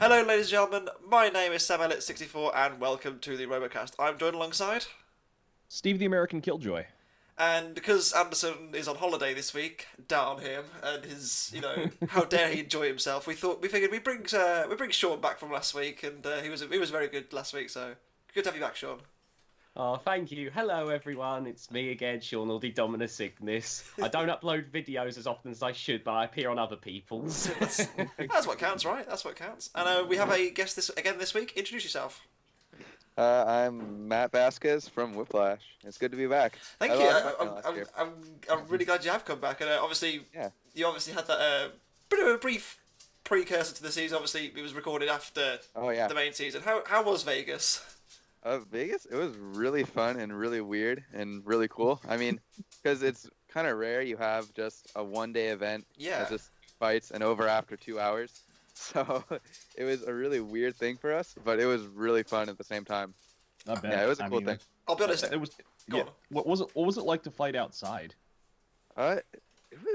Hello, ladies and gentlemen. My name is SamElliott64, and welcome to the RoboCast. I'm joined alongside, Steve the American Killjoy. and because Anderson is on holiday this week, down him and his, how dare he enjoy himself? We figured we bring Sean back from last week, and he was very good last week. So good to have you back, Sean. Oh, thank you. Hello, everyone. It's me again, Sean, or TheDominusIgnis. I don't upload videos as often as I should, but I appear on other people's. That's what counts, right? That's what counts. And we have a guest this week. Introduce yourself. I'm Matt Vasquez from Whiplash. It's good to be back. Thank I you. lost my last year. I'm really glad you have come back, and obviously Yeah. you obviously had that bit of a brief precursor to the season. Obviously, it was recorded after Oh yeah. the main season. How was Vegas? Vegas. It was really fun and really weird and really cool. I mean, because it's kind of rare you have just a one-day event Yeah. that just fights and over after 2 hours. So it was a really weird thing for us, but it was really fun at the same time. Not bad. Yeah, it was a I cool mean, thing. I'll be honest. It was. Go Yeah. on. What was it like to fight outside? It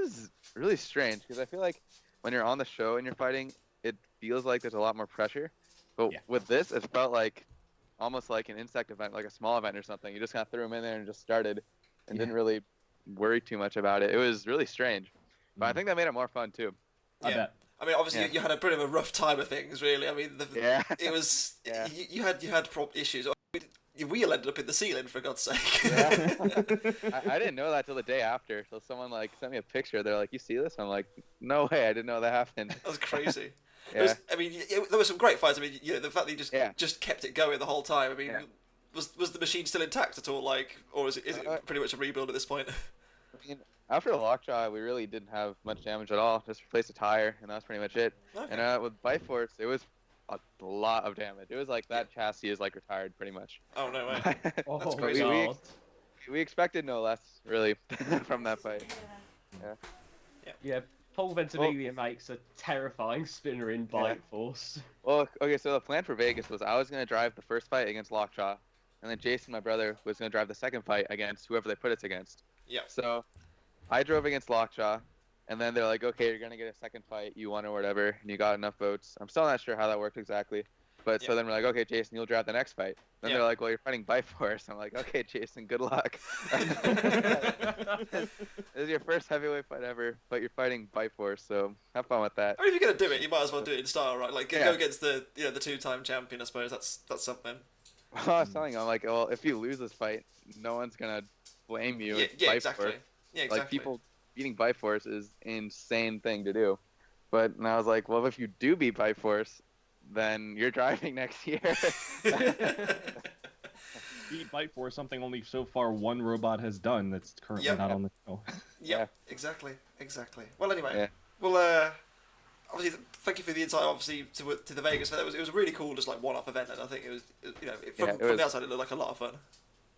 was really strange because I feel like when you're on the show and you're fighting, it feels like there's a lot more pressure. But Yeah. with this, it felt like almost like an insect event, like a small event or something. You just kind of threw them in there and just started, and Yeah. didn't really worry too much about it. It was really strange, but I Mhm. think that made it more fun too. I Yeah. bet. I mean, obviously, Yeah. you had a bit of a rough time of things, really. I mean, Yeah. it was Yeah. you had issues. Your wheel ended up in the ceiling, for God's sake. Yeah. I didn't know that till the day after. Till someone like sent me a picture. They're like, "You see this?" I'm like, "No way! I didn't know that happened." That was crazy. Yeah. I mean, there were some great fights. I mean, the fact that you Yeah. just kept it going the whole time. I mean, Yeah. was the machine still intact at all? Like, or is it pretty much a rebuild at this point? I mean, after the lockjaw, we really didn't have much damage at all. Just replaced a tire, and that was pretty much it. Okay. And with Biforce, it was a lot of damage. It was like that chassis is like retired, pretty much. Oh no way. Oh, That's But crazy. God. we expected no less, really, from that fight. Yeah, Paul Ventimiglia makes a terrifying spinner in Bite Force. Well, okay, so the plan for Vegas was I was gonna drive the first fight against Lockjaw, and then Jason, my brother, was gonna drive the second fight against whoever they put us against. Yeah. So I drove against Lockjaw, and then they're like, "Okay, you're gonna get a second fight. You won or whatever, and you got enough votes." I'm still not sure how that worked exactly, but Yeah. so then we're like, "Okay, Jason, you'll drive the next fight." Then Yeah. they're like, "Well, you're fighting Biforce." I'm like, "Okay, Jason, good luck." This is your first heavyweight fight ever, but you're fighting Biforce, so have fun with that. I mean, if you're gonna do it, you might as well do it in style, right? Like, Yeah. go against the the two-time champion. I suppose that's something. Well, I was telling him, I'm like, well, if you lose this fight, no one's gonna blame you. Yeah, It's yeah, Biforce. exactly. Yeah, exactly. Like people beating Biforce is insane thing to do. But and I was like, well, if you do beat Biforce, then you're driving next year. Beat Bite for something only so far one robot has done that's currently Yep. not on the show. Yep, exactly. Well, anyway, Yeah. obviously, thank you for the insight. Obviously, to the Vegas. It was a really cool, just like one-off event, and I think it was from Yeah, it from was- the outside, it looked like a lot of fun.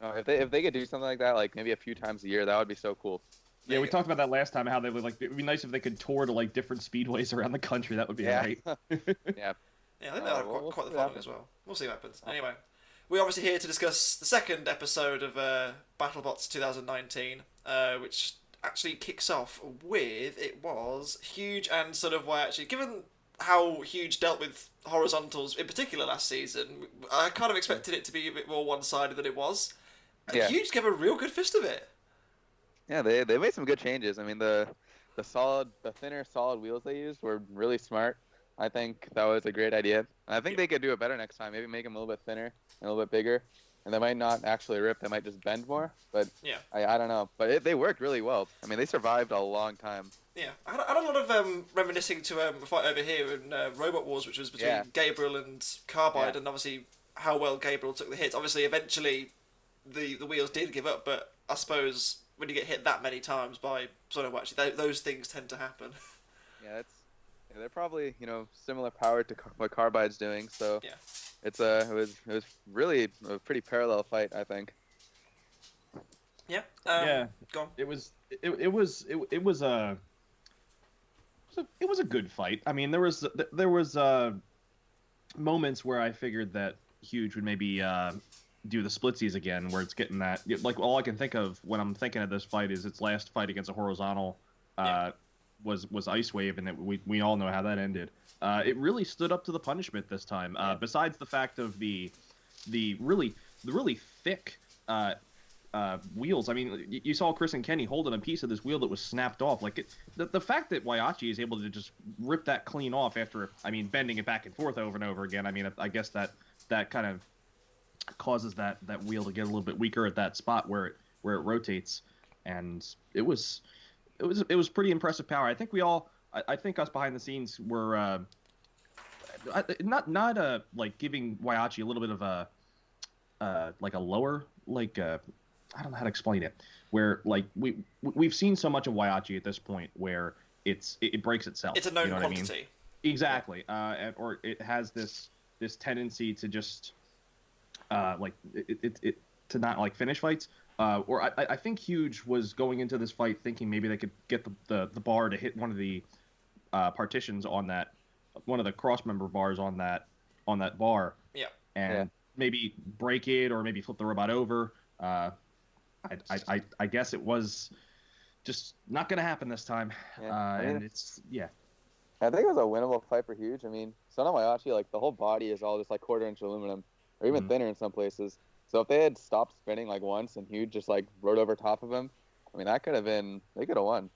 Oh, if they could do something like that, like maybe a few times a year, that would be so cool. Yeah, we talked about that last time. How they would like. It'd be nice if they could tour to like different speedways around the country. That would be Yeah. great. Yeah, Yeah. I think that had we'll quite see the what following as well. We'll see what happens. Anyway, we're obviously here to discuss the second episode of BattleBots 2019, which actually kicks off with it was huge and sort of why actually given how huge dealt with horizontals in particular last season, I kind of expected it to be a bit more one-sided than it was. And Yeah. Huge gave a real good fist of it. Yeah, they made some good changes. I mean, the thinner, solid wheels they used were really smart. I think that was a great idea. I think they could do it better next time. Maybe make them a little bit thinner and a little bit bigger, and they might not actually rip. They might just bend more. But Yeah. I don't know. But they worked really well. I mean, they survived a long time. Yeah, I had a lot of reminiscing to a fight over here in Robot Wars, which was between Yeah. Gabriel and Carbide, Yeah. and obviously how well Gabriel took the hits. Obviously, eventually, the wheels did give up, but I suppose when you get hit that many times by Sono, actually, those things tend to happen. Yeah, they're probably similar power to what Carbide's doing. So Yeah. it was really a pretty parallel fight, I think. Yeah. Yeah. Go on. It was a good fight. I mean, there was moments where I figured that Huge would maybe do the splitsies again, where it's getting that like all I can think of when I'm thinking of this fight is its last fight against a horizontal. Yeah. was Ice Wave, and we all know how that ended. It really stood up to the punishment this time. Besides the fact of the really thick wheels. I mean, you saw Chris and Kenny holding a piece of this wheel that was snapped off. Like the fact that Waiachi is able to just rip that clean off after, I mean, bending it back and forth over and over again. I mean, I guess that kind of causes that wheel to get a little bit weaker at that spot where it rotates, and it was pretty impressive power. I think I think us behind the scenes were not like giving Waiachi a little bit of a like a lower, like I don't know how to explain it, where like we've seen so much of Waiachi at this point where it breaks itself. It's a known quantity. I mean? Exactly. Or it has this tendency to just like it to not like finish fights. Or I think Huge was going into this fight thinking maybe they could get the bar to hit one of the partitions on that, one of the cross-member bars on that bar. Yeah. And maybe break it or maybe flip the robot over. I guess it was just not going to happen this time. And it's I think it was a winnable fight for Huge. I mean, Son of Waiachi, like the whole body is all just like quarter-inch aluminum, or even thinner in some places. So if they had stopped spinning like once and Huge just like rode over top of him, I mean, they could have won.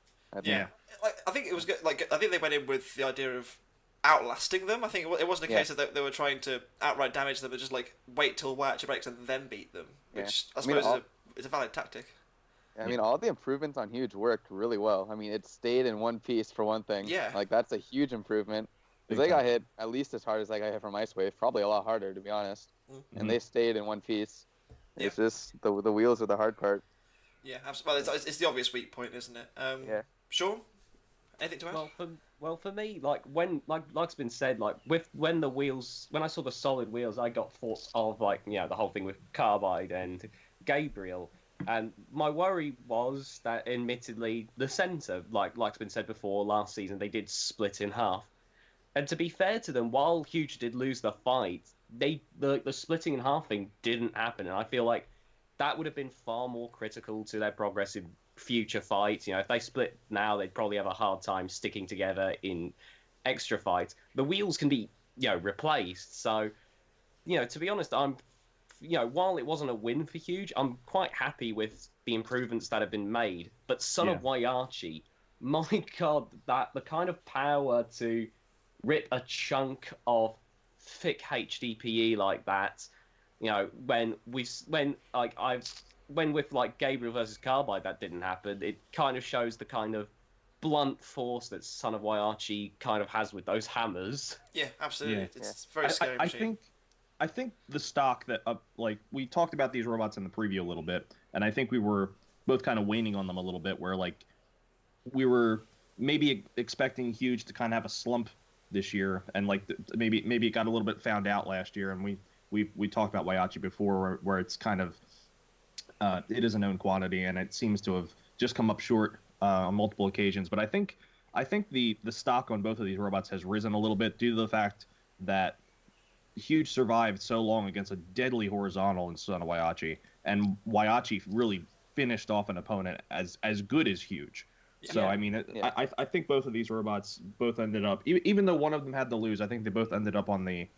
Yeah, like, I think it was good. Like I think they went in with the idea of outlasting them. I think it wasn't a case that they were trying to outright damage them, but just like wait till Waiachi breaks and then beat them, which I suppose is a valid tactic. I mean, all the improvements on Huge worked really well. I mean, it stayed in one piece for one thing. Yeah. Like that's a huge improvement. Because they got hit at least as hard as they got hit from Ice Wave, probably a lot harder to be honest. Mm-hmm. And they stayed in one piece. It's just the wheels are the hard part. Yeah, absolutely. Well, it's the obvious weak point, isn't it? Yeah. Sean, anything to add? Well, for me, like like's been said, like when I saw the solid wheels, I got thoughts of like the whole thing with Carbide and Gabriel, and my worry was that admittedly the center, like's been said before, last season they did split in half, and to be fair to them, while Huge did lose the fight, the splitting in half thing didn't happen, and I feel like that would have been far more critical to their progress in future fights. If they split now, they'd probably have a hard time sticking together in extra fights. The wheels can be, replaced. So, to be honest, I'm, while it wasn't a win for Huge, I'm quite happy with the improvements that have been made. But Son of Waiachi, my God, the kind of power to rip a chunk of thick HDPE like that, when with like Gabriel versus Carbide that didn't happen, it kind of shows the kind of blunt force that Son of Waiachi kind of has with those hammers. Yeah, absolutely. Yeah. It's very scary. I think the stock that like we talked about these robots in the preview a little bit, and I think we were both kind of waning on them a little bit, where like we were maybe expecting Huge to kind of have a slump this year, and like maybe it got a little bit found out last year, and we talked about Waiachi before, where it's kind of it is a known quantity, and it seems to have just come up short on multiple occasions. But I think the stock on both of these robots has risen a little bit due to the fact that Huge survived so long against a deadly horizontal in Son of Waiachi, and Waiachi really finished off an opponent as good as Huge. Yeah. So I mean, I think both of these robots both ended up, even though one of them had to lose, I think they both ended up on the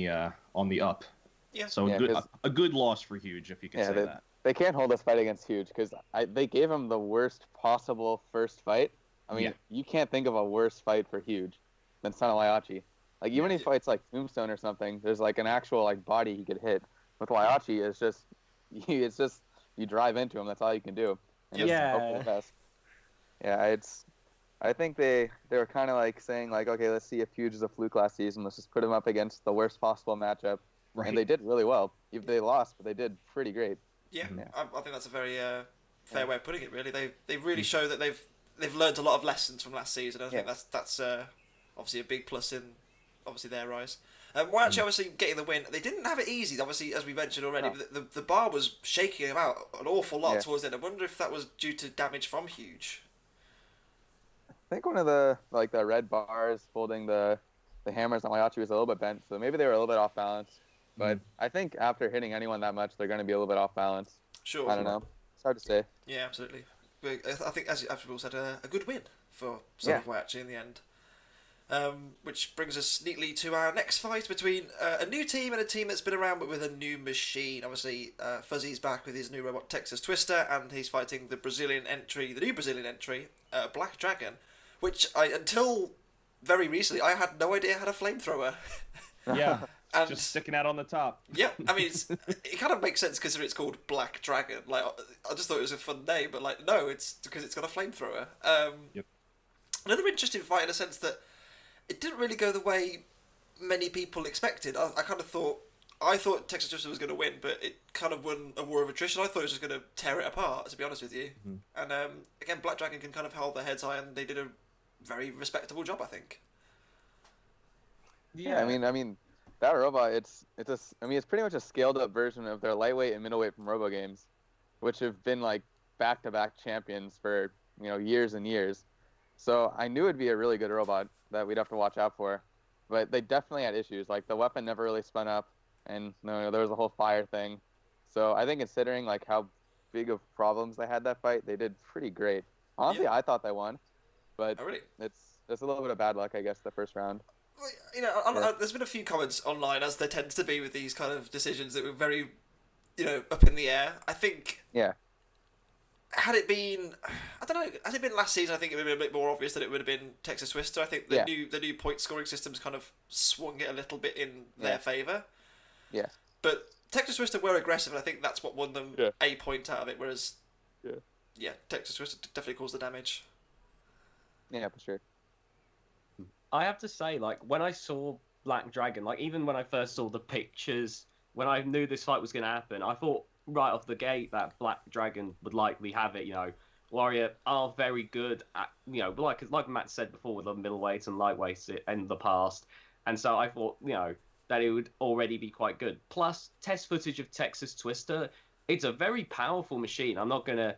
up. Yeah. So a good loss for Huge, if you can say that. They can't hold this fight against Huge because they gave him the worst possible first fight. I mean, you can't think of a worse fight for Huge than Son of Waiachi. Like even when he fights like Tombstone or something, there's like an actual like body he could hit. With Waiachi, it's just you drive into him. That's all you can do. And hope for the best. Yeah, I think they were kind of like saying like, okay, let's see if Huge is a fluke last season. Let's just put him up against the worst possible matchup. Right. And they did really well. They lost, but they did pretty great. Yeah. I think that's a very fair way of putting it. Really, they really show that they've learned a lot of lessons from last season. I think that's obviously a big plus in obviously their rise. Waiachi obviously getting the win. They didn't have it easy, obviously, as we mentioned already. No. But the bar was shaking him out an awful lot towards the end. I wonder if that was due to damage from Huge. I think one of the red bars holding the hammers on Waiachi was a little bit bent, so maybe they were a little bit off balance. But I think after hitting anyone that much, they're going to be a little bit off balance. Sure. I don't know. It's hard to say. Yeah, absolutely. I think, as Will said, a good win. for some of way actually in the end. Which brings us neatly to our next fight between a new team and a team that's been around but with a new machine. Obviously, Fuzzy's back with his new robot Texas Twister, and he's fighting the new Brazilian entry, Black Dragon, which until very recently I had no idea had a flamethrower. Yeah, and just sticking out on the top. Yeah, I mean it kind of makes sense considering it's called Black Dragon. Like I just thought it was a fun name, but like no, it's because it's got a flamethrower. Yep. Another interesting fight in a sense that it didn't really go the way many people expected. I thought Texas Twister was going to win, but it kind of won a war of attrition. I thought it was just going to tear it apart, to be honest with you. Mm-hmm. And again, Black Dragon can kind of hold their heads high, and they did a very respectable job, I think. Yeah, I mean, that robot, it's pretty much a scaled up version of their lightweight and middleweight from Robo games, which have been like back-to-back champions for years and years. So I knew it'd be a really good robot that we'd have to watch out for, but they definitely had issues. Like the weapon never really spun up, and there was a whole fire thing. So I think considering like how big of problems they had that fight, they did pretty great. Honestly, I thought they won, but it's a little bit of bad luck, I guess, the first round. There's been a few comments online, as there tends to be with these kind of decisions, that were very, up in the air. I think. Yeah. Had it been, I don't know, had it been last season, I think it would have been a bit more obvious that it would have been Texas Twister. I think the new point scoring systems kind of swung it a little bit in their favour. Yeah. But Texas Twister were aggressive, and I think that's what won them a point out of it, whereas Texas Twister definitely caused the damage. Yeah, for sure. I have to say, like, when I saw Black Dragon, like, even when I first saw the pictures, when I knew this fight was going to happen, I thought right off the gate that Black Dragon would likely have it. Warrior are very good at, like Matt said before, with the middleweights and lightweights in the past. And so I thought, that it would already be quite good. Plus, test footage of Texas Twister, it's a very powerful machine. I'm not going to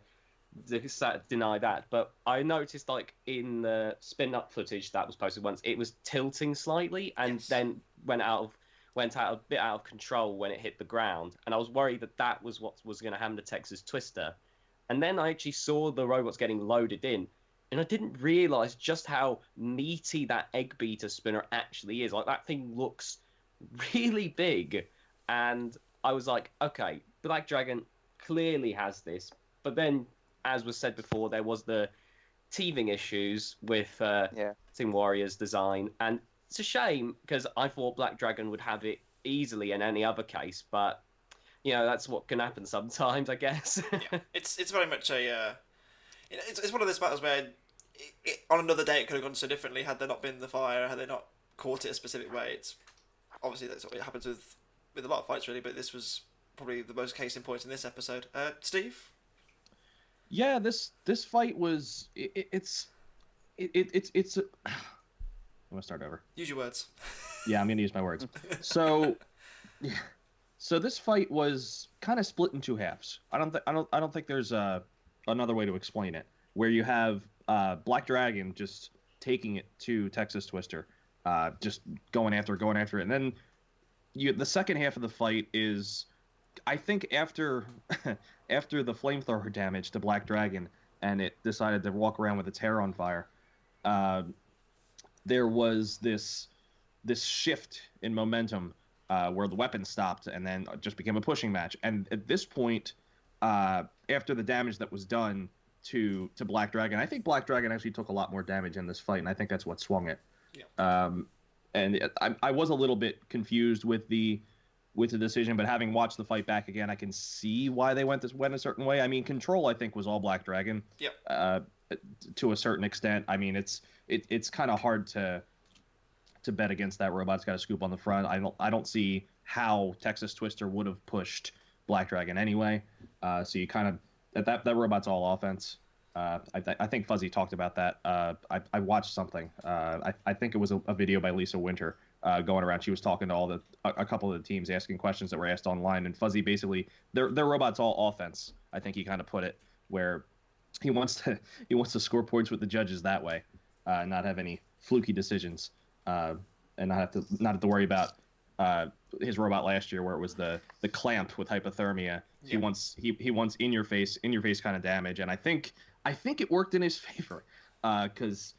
deny that, but I noticed, like, in the spin-up footage that was posted once, it was tilting slightly and then went a bit out of control when it hit the ground, and I was worried that was what was going to happen to Texas Twister. And then I actually saw the robots getting loaded in, and I didn't realise just how meaty that egg beater spinner actually is. Like, that thing looks really big, and I was like, okay, Black Dragon clearly has this. But then, as was said before, there was the teething issues with Team Warrior's design, and it's a shame because I thought Black Dragon would have it easily in any other case, but that's what can happen sometimes, I guess. It's very much a it's one of those battles where on another day it could have gone so differently had there not been the fire, had they not caught it a specific way. It's obviously that's what happens with a lot of fights really, but this was probably the most case in point in this episode. Steve? Yeah, this fight was it's I'm gonna start over. Use your words. Yeah, I'm gonna use my words. So this fight was kind of split in two halves. I don't think there's another way to explain it. Where you have Black Dragon just taking it to Texas Twister, just going after it, and then the second half of the fight is, I think after the flamethrower damage to Black Dragon, and it decided to walk around with its hair on fire. There was this shift in momentum where the weapon stopped and then just became a pushing match. And at this point, after the damage that was done to Black Dragon, I think Black Dragon actually took a lot more damage in this fight, and I think that's what swung it. Yeah. And I was a little bit confused with the decision, but having watched the fight back again, I can see why they went a certain way. I mean, control, I think, was all Black Dragon. Yep. To a certain extent. I mean, it's kind of hard to bet against that robot. It's got a scoop on the front. I don't see how Texas Twister would have pushed Black Dragon anyway. So you kind of that robot's all offense. I think Fuzzy talked about that. I watched something. I think it was a video by Lisa Winter going around. She was talking to a couple of the teams, asking questions that were asked online, and Fuzzy basically their robot's all offense. I think he kind of put it where he wants to score points with the judges that way, not have any fluky decisions, and not have to worry about his robot last year where it was the clamp with hypothermia. Yeah. He wants in your face kind of damage, and I think it worked in his favor. because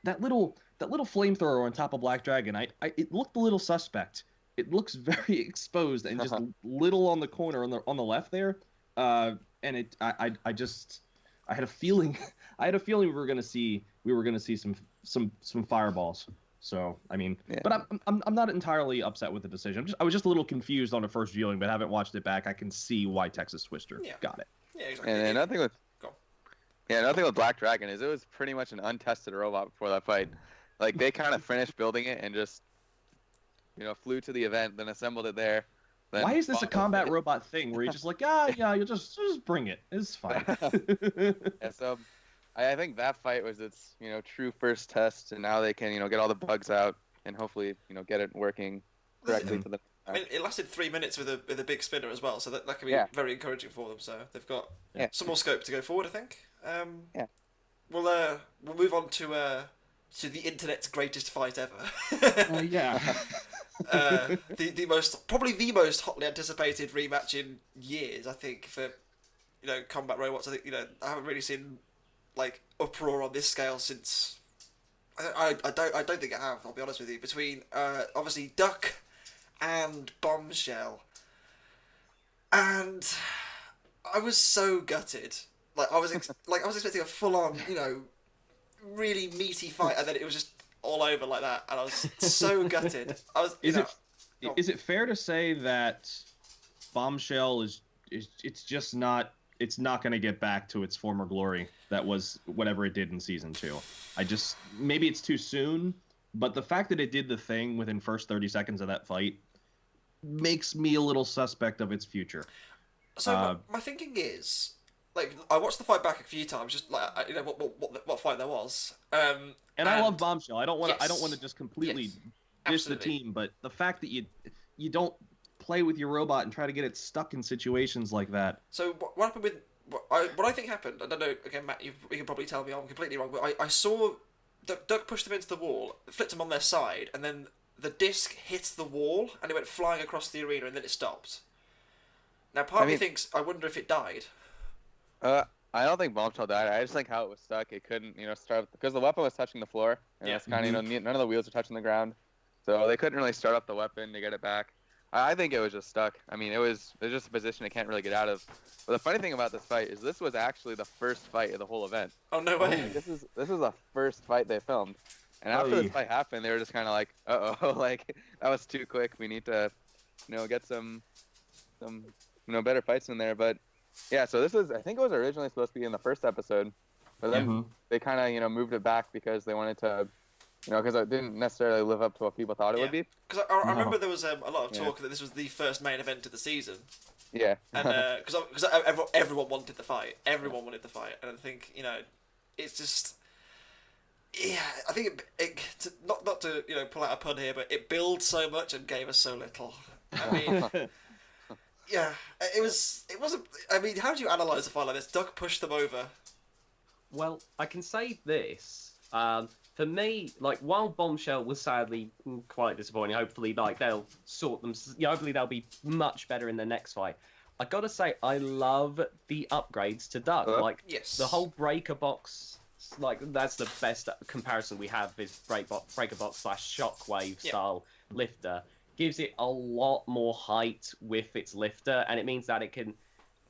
that little flamethrower on top of Black Dragon, it looked a little suspect. It looks very exposed and just little on the corner on the left there. And I had a feeling we were gonna see some fireballs. So I mean, but I'm not entirely upset with the decision. I was just a little confused on the first viewing, but haven't watched it back. I can see why Texas Twister got it. Yeah, exactly. And nothing with Black Dragon is it was pretty much an untested robot before that fight. Like they kind of finished building it and just flew to the event, then assembled it there. Why is this a combat robot thing where you're just like, yeah, you'll just bring it. It's fine. Yeah, so I think that fight was its true first test, and now they can get all the bugs out and hopefully get it working correctly for them. I mean, it lasted 3 minutes with a big spinner as well, so that can be very encouraging for them. So they've got some more scope to go forward, I think. We'll move on to the internet's greatest fight ever. Probably the most hotly anticipated rematch in years, I think, for combat robots. I think I haven't really seen like uproar on this scale since I don't think I have. I'll be honest with you. Between obviously Duck and Bombshell, and I was so gutted. Like I was expecting a full on really meaty fight, and then it was just all over like that, and I was so gutted. Is it fair to say that Bombshell is it's not going to get back to its former glory that was whatever it did in season 2? Maybe it's too soon, but the fact that it did the thing within first 30 seconds of that fight makes me a little suspect of its future. So my thinking is, like, I watched the fight back a few times, just like what fight there was. And I love Bombshell. I don't want to just completely diss the team, but the fact that you don't play with your robot and try to get it stuck in situations like that. So what happened with what I think happened? I don't know. Again, Matt, you can probably tell me I'm completely wrong, but I saw Duck pushed them into the wall, flipped them on their side, and then the disc hit the wall and it went flying across the arena, and then it stopped. Now, part of me thinks, I wonder if it died. I don't think Bombshell died. I just think how it was stuck. It couldn't, start because the weapon was touching the floor, and it's kind of, none of the wheels are touching the ground, so they couldn't really start up the weapon to get it back. I think it was just stuck. I mean, it was just a position it can't really get out of. But the funny thing about this fight is this was actually the first fight of the whole event. Oh, no way. This is the first fight they filmed, and after this fight happened, they were just kind of like, uh-oh, like that was too quick. We need to, get some better fights in there. But yeah, so I think it was originally supposed to be in the first episode, but then they kind of moved it back because they wanted to. Because it didn't necessarily live up to what people thought it would be. Because I remember there was a lot of talk that this was the first main event of the season. Yeah. And because everyone wanted the fight. Everyone wanted the fight. And I think, it's just... Yeah, I think not to pull out a pun here, but it builds so much and gave us so little. I mean... Yeah, it wasn't... I mean, how do you analyse a fight like this? Duck pushed them over. Well, I can say this... For me, like, while Bombshell was sadly quite disappointing, hopefully, like, they'll sort them. Hopefully, they'll be much better in the next fight. I gotta say, I love the upgrades to Duck. Like, the whole breaker box, like, that's the best comparison we have is breaker box / shockwave style lifter. Gives it a lot more height with its lifter, and it means that it can.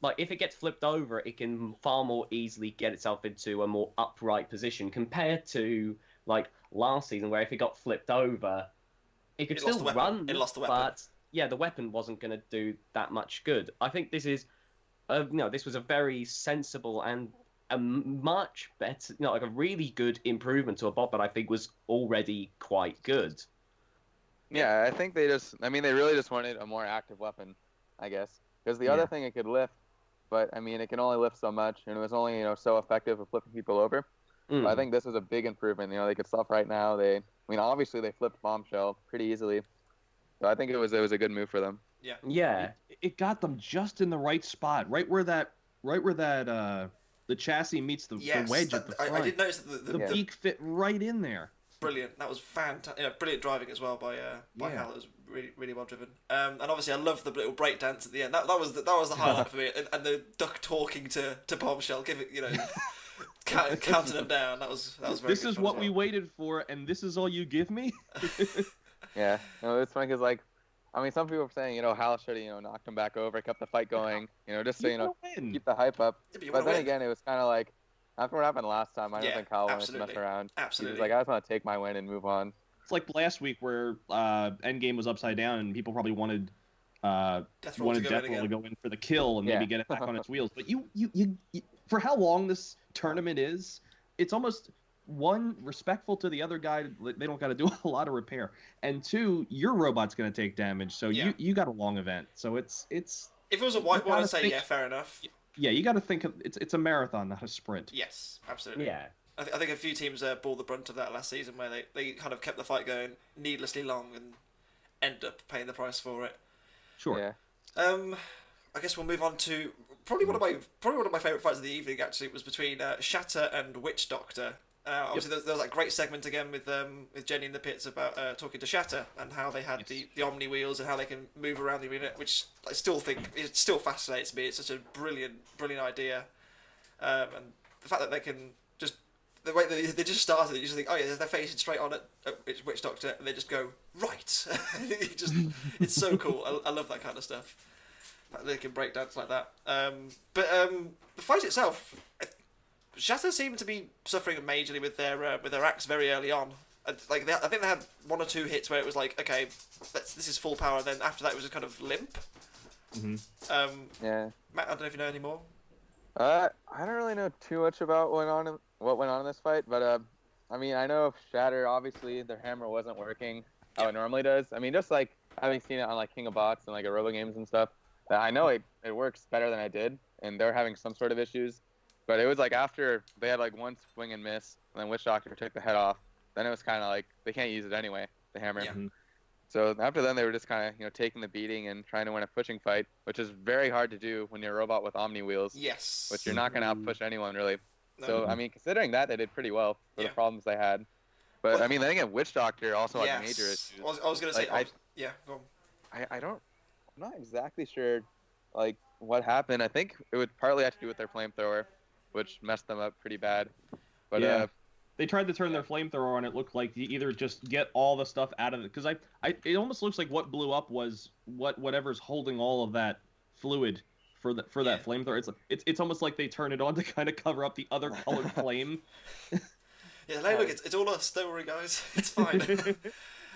Like, if it gets flipped over, it can far more easily get itself into a more upright position compared to, like, last season, where if it got flipped over, it could still run. It lost the weapon. But, yeah, the weapon wasn't going to do that much good. I think this is, this was a very sensible and a much better, like a really good improvement to a bot that I think was already quite good. Yeah, I think they really just wanted a more active weapon, I guess. Because the other thing it could lift, but, I mean, it can only lift so much, and it was only, so effective at flipping people over. But I think this was a big improvement. They could stop right now. Obviously, they flipped Bombshell pretty easily. So I think it was a good move for them. Yeah. Yeah. It got them just in the right spot, right where that the chassis meets the wedge at the front. I did notice that the beak fit right in there. Brilliant. That was fantastic. Brilliant driving as well by Hal. It was really, really well driven. And obviously, I love the little break dance at the end. That was the highlight for me. And the Duck talking to Bombshell, counting them down. That was very. This good is fun what as we well. waited for, and this is all you give me. Yeah, no, it's funny because like, I mean, some people are saying Hal should have knocked him back over, kept the fight going, just so You wanna win. keep the hype up. Yeah, but you But wanna then win. again, it was kind of like after what happened last time. I don't Yeah, think Hal wanted to absolutely. mess around. He Absolutely. was like, I just want to take my win and move on. It's like last week where Endgame was upside down, and people probably wanted Death Roll to go in Death Roll to again. go in for the kill and maybe Yeah. get it back on its wheels. But you, for how long this tournament is, it's almost one, respectful to the other guy. They don't got to do a lot of repair, and two, your robot's going to take damage. So Yeah. you got a long event. So it's If it was a white one, gotta I'd say think- yeah, fair enough. yeah, you got to think it's a marathon, not a sprint. Yes, absolutely. Yeah. I think a few teams bore the brunt of that last season, where they kind of kept the fight going needlessly long and end up paying the price for it. Sure. Yeah. I guess we'll move on to probably one of my favourite fights of the evening. Actually, it was between Shatter and Witch Doctor. Obviously, there was that great segment again with Jenny in the pits about talking to Shatter and how they had Yes. the Omni wheels and how they can move around the arena, which I still think it still fascinates me. It's such a brilliant idea, and the fact that they can just the way they just started, you just think, oh yeah, they're facing straight on at Witch Doctor, and they just go right. It's so cool. I love that kind of stuff. That they can break dance like that. But the fight itself, Shatter seemed to be suffering majorly with their axe very early on. I think they had one or two hits where it was like, okay, this is full power. And then after that, it was a kind of limp. Mm-hmm. Yeah. Matt, I don't know if you know any more. I don't really know too much about what went on in this fight, but I mean, I know Shatter, obviously their hammer wasn't working how it normally does. I mean, just like having seen it on like King of Bots and like Robo games and stuff, I know it works better than I did, and they're having some sort of issues. But it was like after they had like one swing and miss, and then Witch Doctor took the head off, then it was kind of like they can't use it anyway, the hammer. Yeah. So after then, they were just kind of taking the beating and trying to win a pushing fight, which is very hard to do when you're a robot with Omni wheels. Yes. Which you're not going to outpush anyone really. No. So I mean, considering that, they did pretty well for Yeah. the problems they had. But Well, I mean, then again, Witch Doctor also had Yes. major issues. I was going to say, Like, yeah, go on. I'm not exactly sure, like what happened. I think it would partly have to do with their flamethrower, which messed them up pretty bad. But Yeah. They tried to turn their flamethrower on. It looked like you either just get all the stuff out of it, because it almost looks like what blew up was whatever's holding all of that fluid for that flamethrower. It's almost like they turn it on to kind of cover up the other colored flame. Yeah, look, it's all us. Don't worry, guys. It's fine.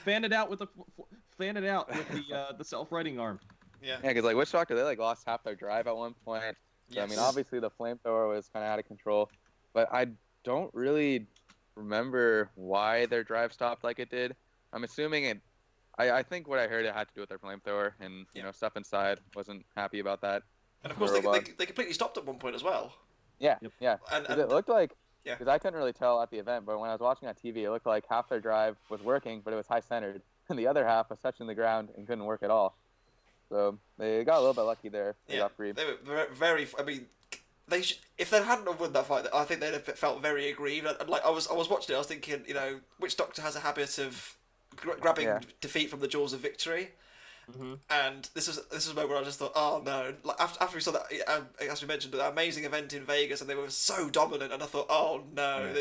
Fan it out with the self-righting arm. Yeah. yeah, because like Witch Doctor, they like lost half their drive at one point. So, I mean, Yes. obviously the flamethrower was kind of out of control, but I don't really remember why their drive stopped like it did. I'm assuming it. I think what I heard it had to do with their flamethrower, and stuff inside wasn't happy about that. And of course, The they robot. completely stopped at one point as well. Yeah, Yep. yeah. And 'Cause it looked like, Yeah. because I couldn't really tell at the event, but when I was watching on TV, it looked like half their drive was working, but it was high centered, and the other half was touching the ground and couldn't work at all. So they got a little bit lucky there. They got free. They were very. I mean, if they hadn't have won that fight, I think they'd have felt very aggrieved. And like I was watching it, I was thinking, Witch Doctor has a habit of grabbing defeat from the jaws of victory. Mm-hmm. And this is a moment where I just thought, oh no! Like after we saw that, as we mentioned, that amazing event in Vegas, and they were so dominant, and I thought, oh no,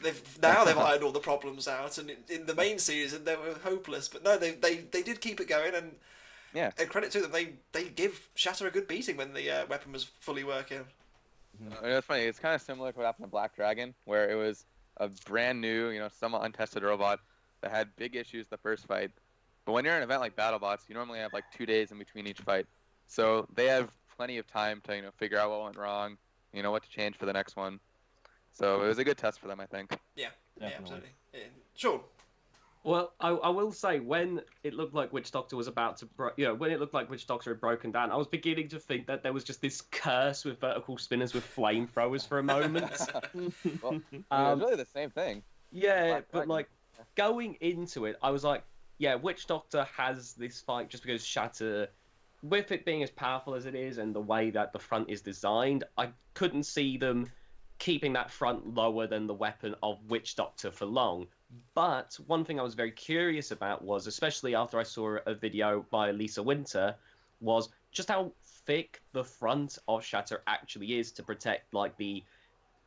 they've ironed all the problems out, and in the main season they were hopeless. But no, they did keep it going, and credit to them, they give Shatter a good beating when the weapon was fully working. It's funny. It's kind of similar to what happened to Black Dragon, where it was a brand new, somewhat untested robot that had big issues the first fight. But when you're in an event like BattleBots, you normally have like 2 days in between each fight, so they have plenty of time to figure out what went wrong, what to change for the next one. So it was a good test for them, I think. Yeah, Definitely. absolutely. Yeah. Sure. Well, I will say, when it looked like Witch Doctor was about to, when it looked like Witch Doctor had broken down, I was beginning to think that there was just this curse with vertical spinners with flamethrowers for a moment. Well, it was really the same thing. Yeah, Black but Dragon. like going into it, I was like, yeah, Witch Doctor has this fight just because Shatter, with it being as powerful as it is and the way that the front is designed, I couldn't see them keeping that front lower than the weapon of Witch Doctor for long. But one thing I was very curious about was, especially after I saw a video by Lisa Winter, was just how thick the front of Shatter actually is to protect like the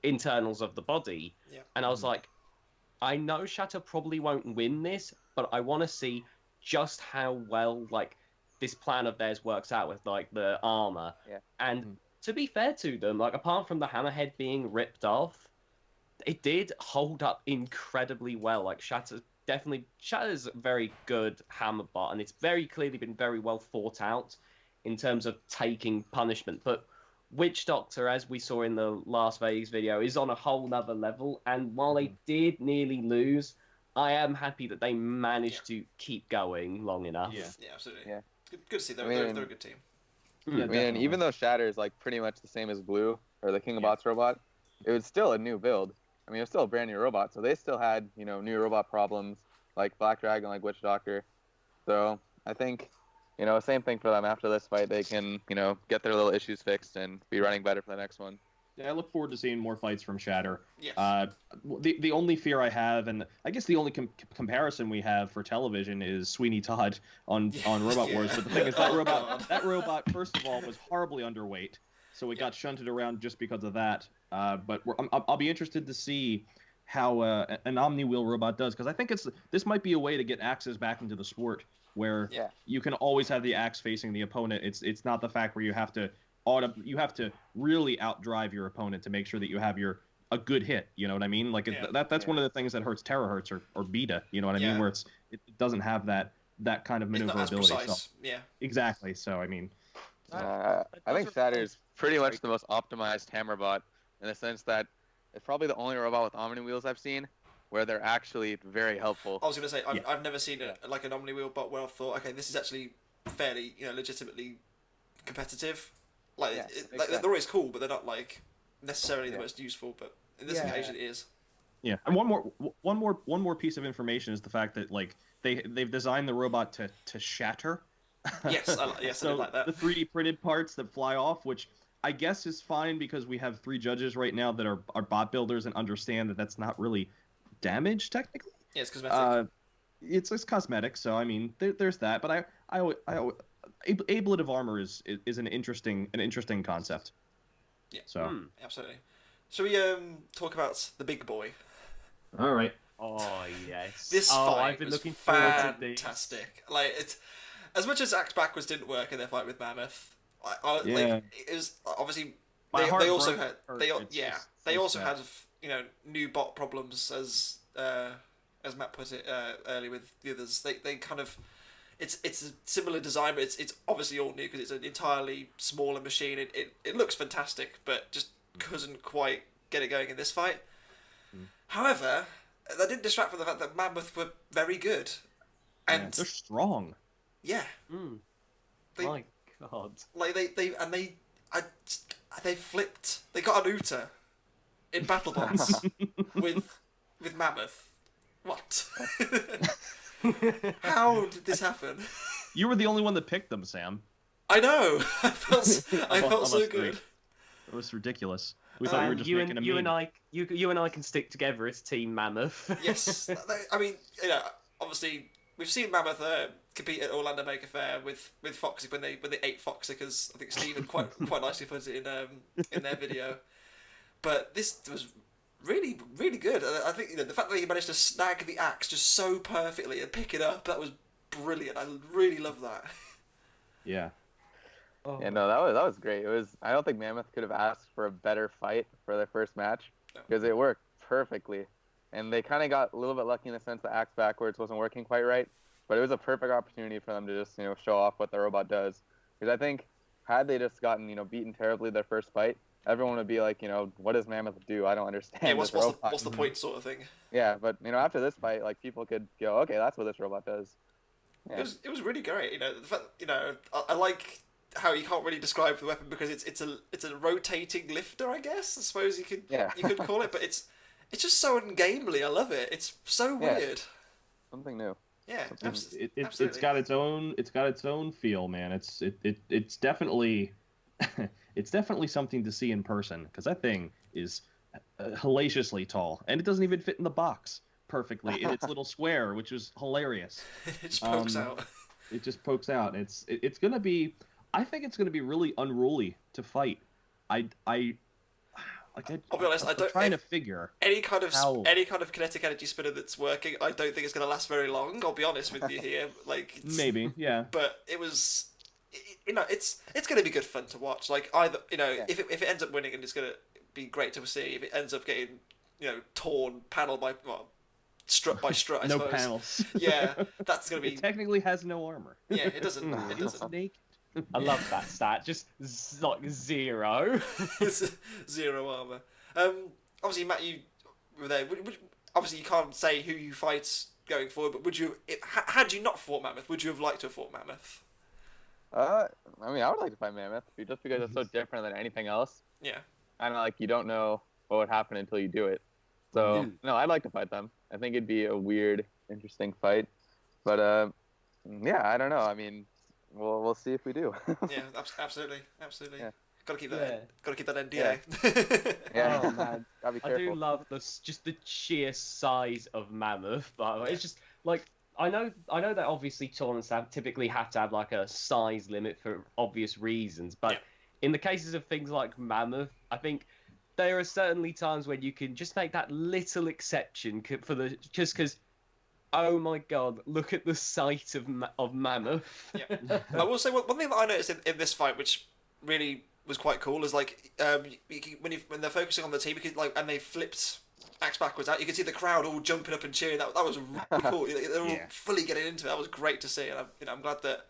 internals of the body. Yeah. And I was like, I know Shatter probably won't win this, but I want to see just how well like this plan of theirs works out with like the armor. Yeah. And to be fair to them, like apart from the hammerhead being ripped off, it did hold up incredibly well. Like Shatter's a very good hammer bot, and it's very clearly been very well thought out in terms of taking punishment. But Witch Doctor, as we saw in the last Vegas video, is on a whole nother level. And while they did nearly lose, I am happy that they managed to keep going long enough. Yeah, absolutely. Yeah. Good to see. They're a good team. Yeah, I mean, even though Shatter is like pretty much the same as Blue or the King of Bots robot, it was still a new build. I mean, it was still a brand new robot, so they still had, you know, new robot problems like Black Dragon, like Witch Doctor. So I think, you know, same thing for them. After this fight, they can, you know, get their little issues fixed and be running better for the next one. Yeah, I look forward to seeing more fights from Shatter. Yes. The only fear I have, and I guess the only comparison we have for television is Sweeney Todd on Robot Wars. But the thing is, that robot, first of all, was horribly underweight, so it got shunted around just because of that. But I'll be interested to see how an Omni-Wheel robot does, because I think this might be a way to get axes back into the sport, where you can always have the axe facing the opponent. It's not the fact where you have to really outdrive your opponent to make sure that you have a good hit. You know what I mean? Like that's one of the things that hurts Terahertz or Beta. You know what I mean? Where it doesn't have that kind of maneuverability. It's not as precise. So, exactly. So I mean, I think Shatter is pretty much the most optimized hammer bot in the sense that it's probably the only robot with Omni wheels I've seen where they're actually very helpful. I was going to say I've never seen like an Omni wheel bot where I thought, okay, this is actually fairly, you know, legitimately competitive. Like, they're always cool, but they're not like necessarily the most useful. But in this occasion, it is. Yeah, and one more piece of information is the fact that like they've designed the robot to shatter. Yes, so I did like that. The 3D printed parts that fly off, which I guess is fine because we have 3 judges right now that are bot builders and understand that that's not really damage technically. Yeah, it's cosmetic. It's cosmetic, so I mean there's that. But I ablative armor is an interesting concept. Yeah. So absolutely. Shall we talk about the big boy? All right. Oh yes. This fight I've been was looking forward to this. fantastic. Like it's as much as Axe Backwards didn't work in their fight with Mammoth. Like it was obviously they also had you know new bot problems as Matt put it earlier with the others. They kind of it's a similar design, but it's obviously all new because it's an entirely smaller machine. It looks fantastic, but just couldn't quite get it going in this fight. However, that didn't distract from the fact that Mammoth were very good, and they're strong. Yeah. My God. Like they flipped. They got an Uta in BattleBots with Mammoth. What? How did this happen? You were the only one that picked them, Sam. I know. I felt so good. It was ridiculous. We thought you were just making a meme. You and I can stick together as Team Mammoth. Yes. I mean, you know, obviously we've seen Mammoth compete at Orlando Maker Fair with Foxy when they ate Foxicas. I think Steven quite nicely put it in their video. But this was really, really good. I think, you know, the fact that he managed to snag the axe just so perfectly and pick it up, that was brilliant. I really love that. Yeah. Oh. Yeah, no, that was great. I don't think Mammoth could have asked for a better fight for their first match because it worked perfectly. And they kind of got a little bit lucky in the sense that Axe Backwards wasn't working quite right, but it was a perfect opportunity for them to just, you know, show off what the robot does. Because I think had they just gotten, you know, beaten terribly their first fight, everyone would be like, you know, what does Mammoth do? I don't understand. Yeah, what's the point sort of thing? Yeah, but you know, after this fight, like people could go, okay, that's what this robot does. Yeah. It was really great. You know, the fact, you know, I like how you can't really describe the weapon because it's a rotating lifter, I guess. I suppose you could call it, but it's just so ungamely. I love it. It's so weird. Something new. Yeah, it's got its own feel, man. It's definitely it's definitely something to see in person because that thing is hellaciously tall and it doesn't even fit in the box perfectly in its little square, which is hilarious. It just pokes out. It just pokes out. It's gonna be. I think it's gonna be really unruly to fight. Like, I'll be honest, I I'm don't- trying if- to figure. Any kind of How? kinetic energy spinner that's working, I don't think it's going to last very long. I'll be honest with you here. Like Maybe, yeah. but it was, it's going to be good fun to watch. Like either if it ends up winning, and it's going to be great to see. If it ends up getting torn panel by strut by strut, I No suppose. panels. Yeah, that's going to be. It technically has no armor. Yeah, it doesn't. It It's doesn't. naked. I love that stat. Just like 0. It's zero armor. Obviously, Matt, you were there. Obviously, you can't say who you fight going forward, but would you, had you not fought Mammoth, would you have liked to have fought Mammoth? I mean, I would like to fight Mammoth, just because it's so different than anything else. Yeah. And like, you don't know what would happen until you do it. So no, I'd like to fight them. I think it'd be a weird, interesting fight. But yeah, I don't know. I mean, we'll see if we do. Yeah, absolutely. Yeah. Gotta keep that. Gotta keep that NDA. Yeah. Oh man, Gotta be I careful. do love just the sheer size of Mammoth. By the way, it's just like I know that obviously tournaments typically have to have like a size limit for obvious reasons, but in the cases of things like Mammoth, I think there are certainly times when you can just make that little exception for just because. Oh my God! Look at the sight of Mammoth. Yeah. I will say one thing that I noticed in this fight, which really was quite cool, is like when they're focusing on the team, you could, like, and they flipped Axe backwards out, you could see the crowd all jumping up and cheering. That was really cool. They're all fully getting into it. That was great to see, and I'm glad that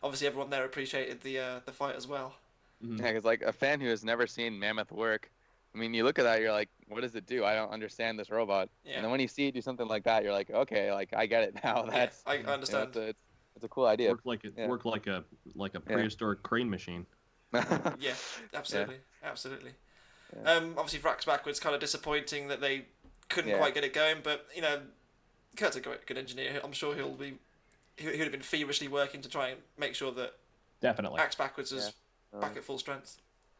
obviously everyone there appreciated the fight as well. Yeah, because like a fan who has never seen Mammoth work, I mean, you look at that, you're like, what does it do? I don't understand this robot. Yeah. And then when you see it do something like that, you're like, okay, like I get it now. That's I understand. It's a cool idea. Work like a prehistoric crane machine. Yeah, absolutely. Yeah. Obviously, for Axe backwards, kind of disappointing that they couldn't quite get it going, but Kurt's a good engineer. I'm sure he would have been feverishly working to try and make sure that Definitely. Axe backwards is back at full strength.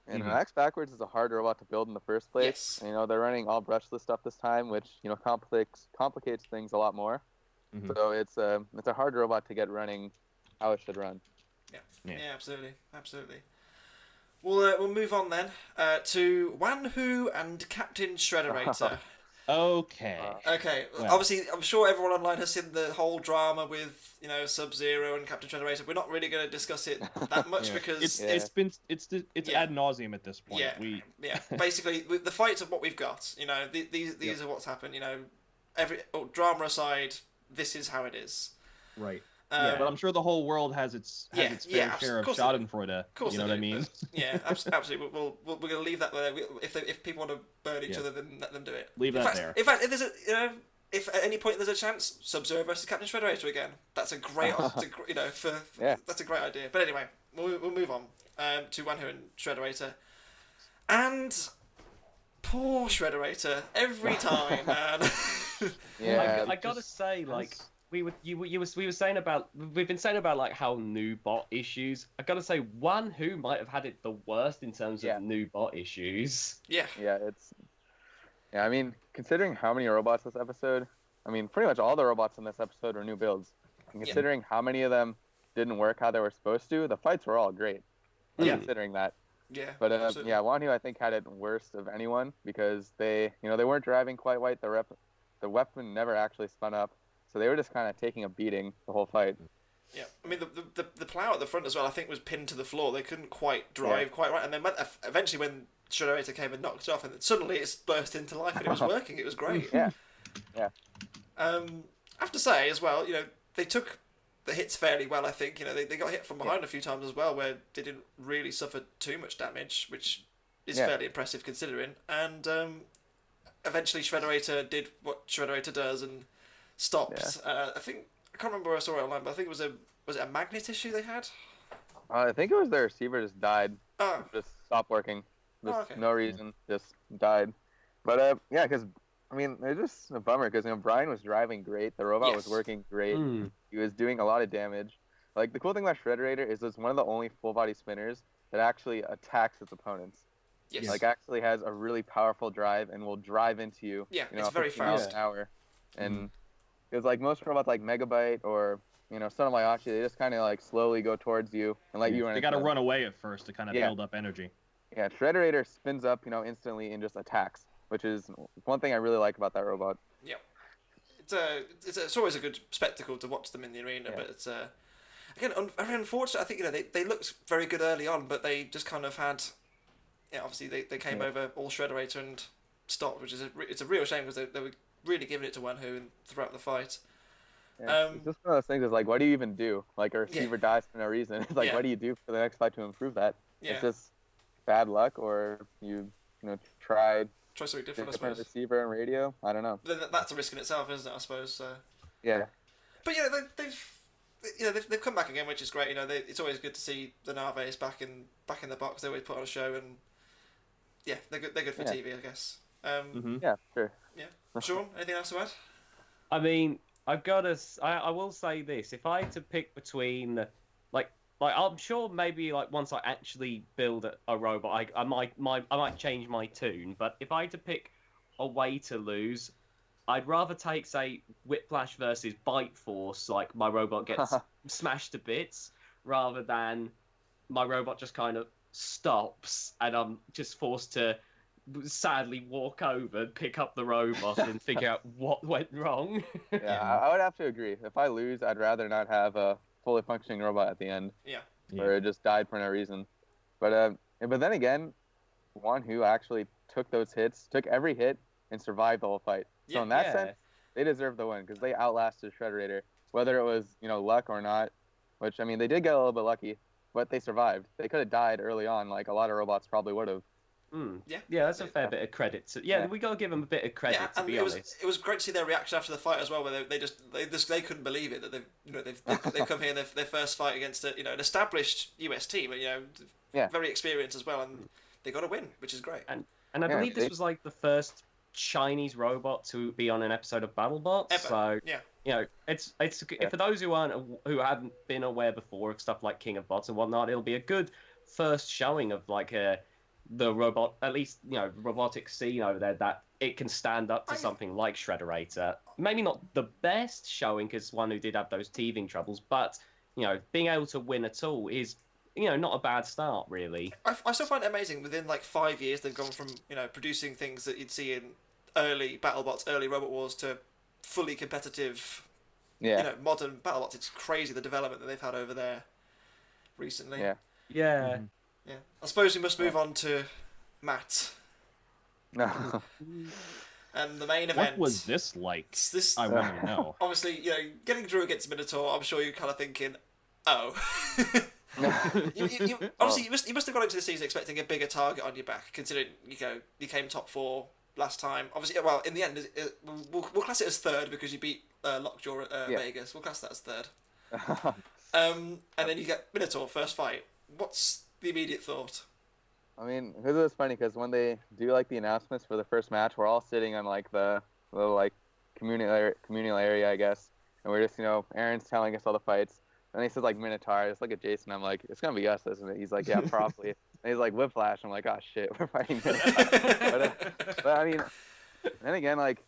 And Axe backwards is a hard robot to build in the first place. Yes. They're running all brushless stuff this time, which complicates things a lot more. So it's a hard robot to get running how it should run. Yeah, absolutely. We'll move on then to Wan Hoo and Captain Shrederator. Okay. Okay, Well. obviously, I'm sure everyone online has seen the whole drama with Sub-Zero and Captain Shrederator. We're not really going to discuss it that much because it's ad nauseum at this point. Yeah. Basically, the fights of what we've got. These are what's happened. Drama aside, this is how it is. Right. But I'm sure the whole world has its fair share of Schadenfreude. You know what I mean? Yeah, absolutely. We're going to leave that there. If people want to burn each other, then let them do it. Leave that there. In fact, if there's if at any point there's a chance, Sub-Zero versus Captain Shrederator again, that's a great, that's a great idea. But anyway, we'll move on to Wan Hoo and Shrederator, and poor Shrederator every time, man. Yeah. I gotta say, like. We've been saying about like how new bot issues. I gotta say, Wan Hoo might have had it the worst in terms of new bot issues. Yeah. Yeah, I mean, considering how many robots this episode, I mean, pretty much all the robots in this episode were new builds. And considering how many of them didn't work how they were supposed to, the fights were all great. Considering that. Yeah. But Wan Hoo I think had it worst of anyone because they weren't driving quite right. The weapon never actually spun up. So they were just kind of taking a beating the whole fight. Yeah, I mean the plow at the front as well. I think was pinned to the floor. They couldn't quite drive quite right, and then eventually when Shrederator came and knocked it off, and then suddenly it's burst into life and it was working. It was great. Yeah. I have to say as well, they took the hits fairly well. I think they got hit from behind a few times as well, where they didn't really suffer too much damage, which is fairly impressive considering. And eventually Shrederator did what Shrederator does and stopped. I can't remember where I saw it online, but I think was it a magnet issue they had? I think it was their receiver just died. Oh. Just stopped working. Okay. No reason. Just died. But because I mean, it's just a bummer because Brian was driving great. The robot was working great. He was doing a lot of damage. Like the cool thing about Shrederator is it's one of the only full body spinners that actually attacks its opponents. Yes. Like actually has a really powerful drive and will drive into you. Yeah, it's very 50 miles fast. an hour. And because like most robots like Megabyte or Sonomayachi, they just kind of like slowly go towards you and let you run. They got to run away at first to kind of build up energy. Yeah, Shrederator spins up, instantly and just attacks, which is one thing I really like about that robot. Yeah. It's always a good spectacle to watch them in the arena, Yeah. but it's again very unfortunate. I think they looked very good early on, but they just kind of had obviously they came over all Shrederator and stopped, which is it's a real shame because they were really giving it to Wan Hoo throughout the fight. Yeah. It's just one of those things. Is like, what do you even do? Like a Yeah. receiver dies for no reason. It's like, Yeah. what do you do for the next fight to improve that? Yeah, It's just bad luck, or try try something different, I different suppose. receiver and radio. I don't know. Then that's a risk in itself, isn't it? I suppose. Yeah. But they've come back again, which is great. It's always good to see the Naves back in the box. They always put on a show, and yeah, they're good for TV, I guess. Yeah, sure. Yeah. Sean, anything else to add? I mean, I will say this: if I had to pick between, like I'm sure maybe like once I actually build a robot, I might change my tune. But if I had to pick a way to lose, I'd rather take, say, Whiplash versus Bite Force, like my robot gets smashed to bits, rather than my robot just kind of stops and I'm just forced to sadly walk over and pick up the robot and figure out what went wrong. Yeah, I would have to agree. If I lose, I'd rather not have a fully functioning robot at the end. Yeah. Or it just died for no reason. But then again, Wan Hoo actually took those hits, took every hit, and survived the whole fight. So in that sense, they deserve the win because they outlasted Shrederator, whether it was luck or not. Which, I mean, they did get a little bit lucky, but they survived. They could have died early on, like a lot of robots probably would have. Yeah, that's a fair bit of credit. We got to give them a bit of credit, to be honest. It was great to see their reaction after the fight as well, where they couldn't believe it that they've come here in their first fight against an established US team, very experienced as well, and they got a win, which is great. And I believe this was like the first Chinese robot to be on an episode of BattleBots. Ever. So it's for those who haven't been aware before of stuff like King of Bots and whatnot, it'll be a good first showing of like the robot, at least robotic scene over there, that it can stand up to something like Shrederator. Maybe not the best showing because Wan Hoo did have those teething troubles, but being able to win at all is not a bad start, really. I still find it amazing. Within like 5 years, they've gone from producing things that you'd see in early BattleBots, early Robot Wars, to fully competitive, modern BattleBots. It's crazy the development that they've had over there recently. Yeah. Yeah. I suppose we must move on to Matt. No. And the main event. What was this like? This, I want to know. Obviously, getting Drew against Minotaur, I'm sure you're kind of thinking, oh. Obviously, you must have gone into the season expecting a bigger target on your back, considering you came top 4 last time. Obviously, well, in the end, we'll class it as third because you beat Lockjaw at Vegas. We'll class that as third. And then you get Minotaur first fight. What's the immediate thought? I mean, it was funny because when they do like the announcements for the first match, we're all sitting on like the little like communal area, I guess, and we're just Aaron's telling us all the fights, and he says like Minotaur. I just look at Jason. I'm like, it's gonna be us, isn't it? He's like, yeah, probably. And he's like Whiplash. I'm like, oh shit, we're fighting Minotaur. but I mean, then again, like,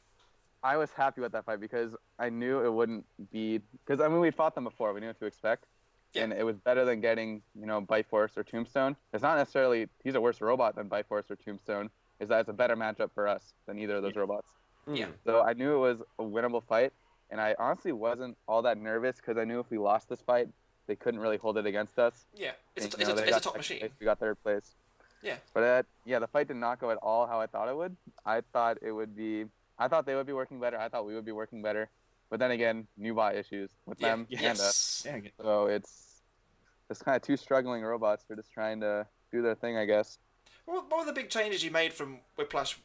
I was happy with that fight because I knew it wouldn't be because I mean we fought them before. We knew what to expect. Yeah. And it was better than getting, Bite Force or Tombstone. It's not necessarily he's a worse robot than Bite Force or Tombstone. Is that it's a better matchup for us than either of those robots. Yeah. So I knew it was a winnable fight, and I honestly wasn't all that nervous because I knew if we lost this fight, they couldn't really hold it against us. Yeah, it's a top machine. We got third place. Yeah. But the fight did not go at all how I thought it would. I thought they would be working better. I thought we would be working better. But then again, NewBot issues with them and us. So it's kind of two struggling robots. They're just trying to do their thing, I guess. What were the big changes you made from Whiplash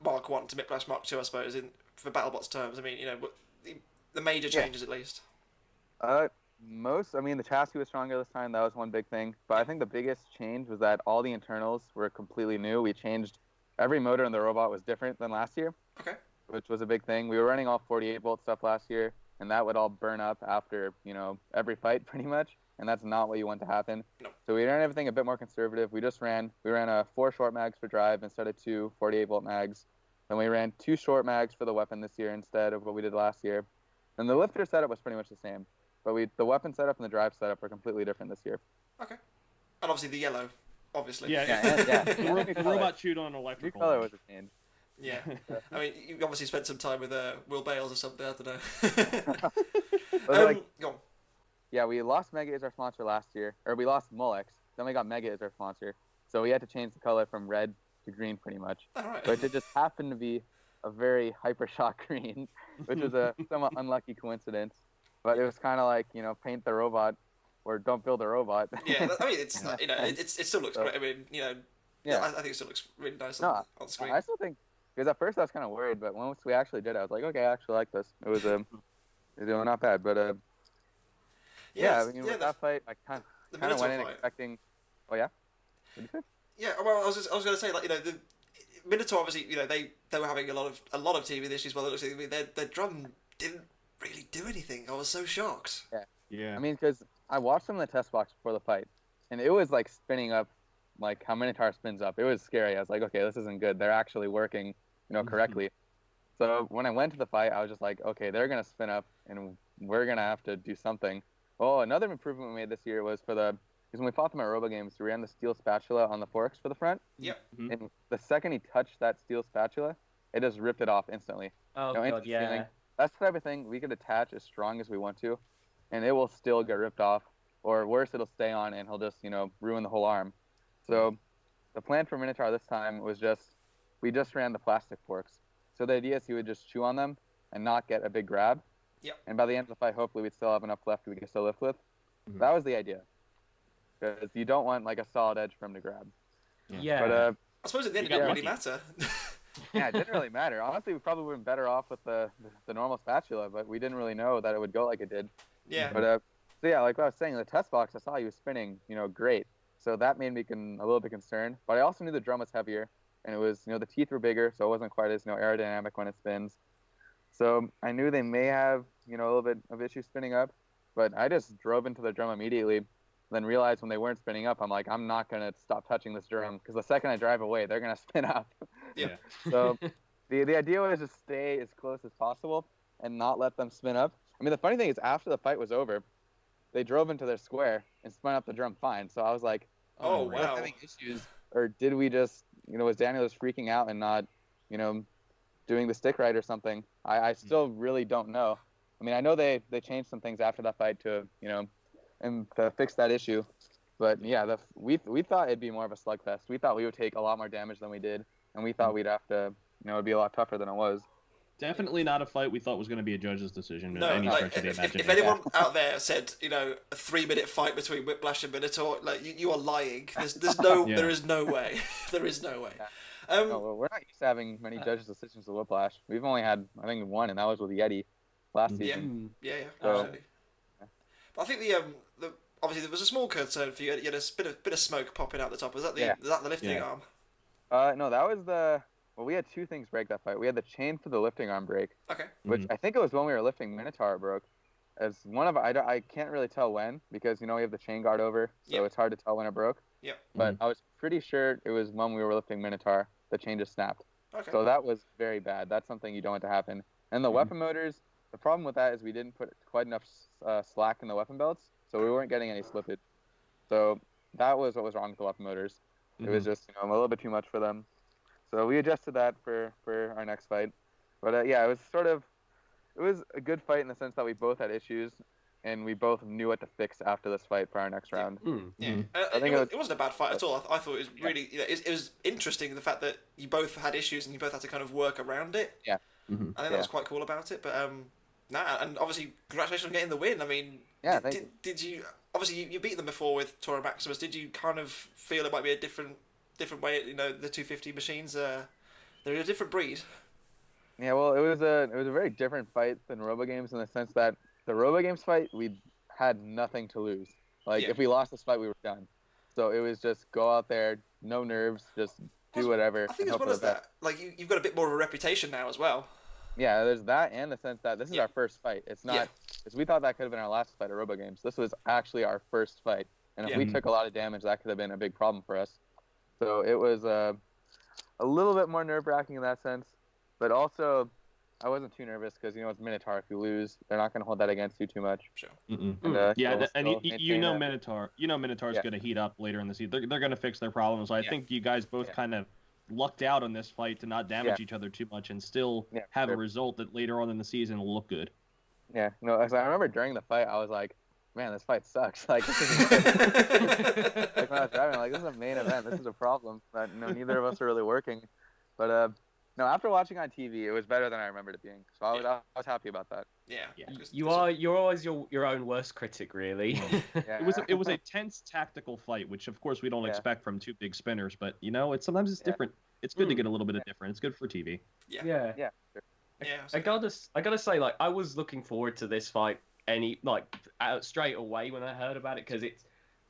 Mark 1 to Whiplash Mark 2, I suppose, for BattleBots terms? I mean, the major changes at least. The chassis was stronger this time. That was one big thing. But I think the biggest change was that all the internals were completely new. We changed every motor in the robot was different than last year. Okay. Which was a big thing. We were running all 48-volt stuff last year, and that would all burn up after, every fight pretty much, and that's not what you want to happen. No. So we ran everything a bit more conservative. We ran 4 short mags for drive instead of 2 48-volt mags. Then we ran 2 short mags for the weapon this year instead of what we did last year. And the lifter setup was pretty much the same, but the weapon setup and the drive setup are completely different this year. Okay. And obviously the yellow obviously. Yeah. The robot chewed on an New electrical. color was a change. Yeah. I mean, you obviously spent some time with Will Bales or something. I don't know. But Go on. yeah, we lost Mega as our sponsor last year, or we lost Molex. Then we got Mega as our sponsor, so we had to change the color from red to green pretty much. All right. But it just happened to be a very hypershock green, which was a somewhat unlucky coincidence. But it was kind of like, paint the robot or don't build a robot. Yeah, I mean, it's it still looks great. I mean, Yeah. I think it still looks really nice No, on screen. I still think, because at first I was kind of worried, but once we actually did it, I was like, okay, I actually like this. It was not bad, but with that fight, I kind of went in expecting. Oh yeah. What did you say? Yeah, well, I was going to say, like, the Minotaur, obviously, they were having a lot of TV issues. Well, it looks like their drum didn't really do anything. I was so shocked. Yeah. I mean, because I watched them in the test box before the fight, and it was like spinning up, like how Minotaur spins up. It was scary. I was like, okay, this isn't good. They're actually working, correctly. So when I went to the fight, I was just like, okay, they're gonna spin up, and we're gonna have to do something. Oh, another improvement we made this year was because when we fought them at RoboGames, we ran the steel spatula on the forks for the front. Yep. Mm-hmm. And the second he touched that steel spatula, it just ripped it off instantly. Oh No, god, yeah. feeling. That's the type of thing we could attach as strong as we want to, and it will still get ripped off. Or worse, it'll stay on and he'll just, ruin the whole arm. So the plan for Minotaur this time was we just ran the plastic forks. So the idea is he would just chew on them and not get a big grab. Yep. And by the end of the fight, hopefully we'd still have enough left we could still lift with. Mhm. That was the idea. Because you don't want like a solid edge for him to grab. Yeah. But I suppose at the end it You got didn't really lucky. matter. yeah, it didn't really matter. Honestly, we probably would have been better off with the normal spatula, but we didn't really know that it would go like it did. Yeah. But so yeah, like what I was saying, in the test box, I saw he was spinning, great. So that made me a little bit concerned. But I also knew the drum was heavier, and it was, the teeth were bigger, so it wasn't quite as, aerodynamic when it spins. So I knew they may have, a little bit of issue spinning up, but I just drove into the drum immediately. Then realized when they weren't spinning up, I'm like, I'm not gonna stop touching this drum because the second I drive away, they're gonna spin up. Yeah. So the idea was just stay as close as possible and not let them spin up. I mean, the funny thing is, after the fight was over, they drove into their square and spun up the drum fine. So I was like, Oh, were they wow. having issues, or did we just, was Daniel just freaking out and not, doing the stick right or something? I still really don't know. I mean, I know they changed some things after that fight to, and to fix that issue. But yeah, we thought it'd be more of a slugfest. We thought we would take a lot more damage than we did, and we thought we'd have to, it'd be a lot tougher than it was. Definitely not a fight we thought was going to be a judge's decision. No, any like, stretch of the if imagination. anyone out there said, a 3-minute fight between Whiplash and Minotaur, like, you are lying. There's no, Yeah. there is no way. There is no way. No, well, we're not used to having many judges' decisions with Whiplash. We've only had, I think, one, and that was with Yeti last Mhm. season. Yeah, So- absolutely. But I think the obviously there was a small concern for you. You had a bit of smoke popping out the top. Was that the lifting Yeah. arm? No, that was we had two things break that fight. We had the chain for the lifting arm break, Okay. which Mhm. I think it was when we were lifting Minotaur it broke. As one of I can't really tell when because we have the chain guard over, so Yep. it's hard to tell when it broke. Yep. But I was pretty sure it was when we were lifting Minotaur. The chain just snapped. Okay. So that was very bad. That's something you don't want to happen. And the weapon motors, the problem with that is we didn't put quite enough slack in the weapon belts, so we weren't getting any slippage. So that was what was wrong with the weapon motors. It was just a little bit too much for them. So we adjusted that for our next fight. But yeah, it was a good fight in the sense that we both had issues, and we both knew what to fix after this fight for our next round. Yeah, Mhm. I think it wasn't a bad fight at all. I thought it was really, it was interesting the fact that you both had issues and you both had to kind of work around it. Yeah. Mhm. I think that was quite cool about it. But and obviously congratulations on getting the win. I mean, Yeah, thank you. did you obviously you beat them before with Toro Maximus? Did you kind of feel it might be a different way? The 250 machines they're a different breed. Yeah, well, it was a very different fight than RoboGames in the sense that the RoboGames fight we had nothing to lose. Like Yeah. if we lost this fight, we were done. So it was just go out there, no nerves, just do whatever. I think and as hope well for as the best. that, like you've got a bit more of a reputation now as well. Yeah, there's that and the sense that this is Yeah. our first fight. It's not. Yeah. We thought that could have been our last fight at RoboGames. This was actually our first fight, and if Yeah. we took a lot of damage, that could have been a big problem for us. So it was a little bit more nerve-wracking in that sense, but also I wasn't too nervous because it's Minotaur. If you lose, they're not going to hold that against you too much. Sure. Mm-mm. And, Yeah, he'll and still you know maintain Minotaur. Minotaur's Yeah. going to heat up later in the season. They're going to fix their problems. So I Yeah. think you guys both Yeah. kind of lucked out on this fight to not damage each other too much and still Yeah, have a sure. result that later on in the season will look good. Yeah, as I remember during the fight, I was like, man, this fight sucks. Like, this is like when I was driving, like, this is a main event. This is a problem. But neither of us are really working. But no, after watching on TV, it was better than I remembered it being. So I was happy about that. Yeah. Yeah. You're always your own worst critic, really. Yeah. It was a tense tactical fight, which of course we don't Yeah. expect from two big spinners, but it's sometimes it's Yeah. different. It's good to get a little bit of different. It's good for TV. Yeah. Yeah. Yeah. Sure. Yeah. I gotta say, like, I was looking forward to this fight straight away when I heard about it, because it's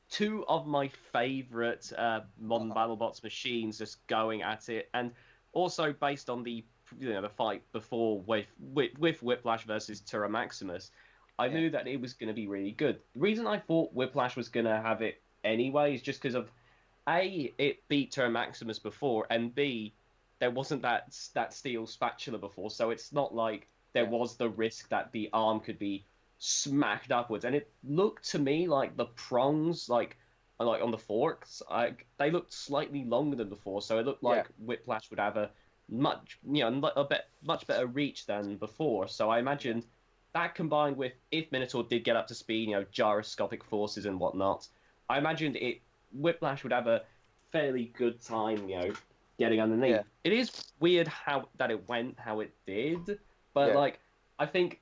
two of my favorite modern BattleBots machines just going at it, and also based on the fight before with Whiplash versus Tura Maximus, I knew that it was going to be really good. The reason I thought Whiplash was going to have it anyway is just because of A, it beat Tura Maximus before, and B, there wasn't that steel spatula before, so it's not like there was the risk that the arm could be smacked upwards. And it looked to me like the prongs, like on the forks, they looked slightly longer than before, so it looked like Whiplash would have a much better reach than before. So I imagined that, combined with if Minotaur did get up to speed, gyroscopic forces and whatnot, I imagined Whiplash would have a fairly good time, getting underneath. Yeah. It is weird how it did, but I think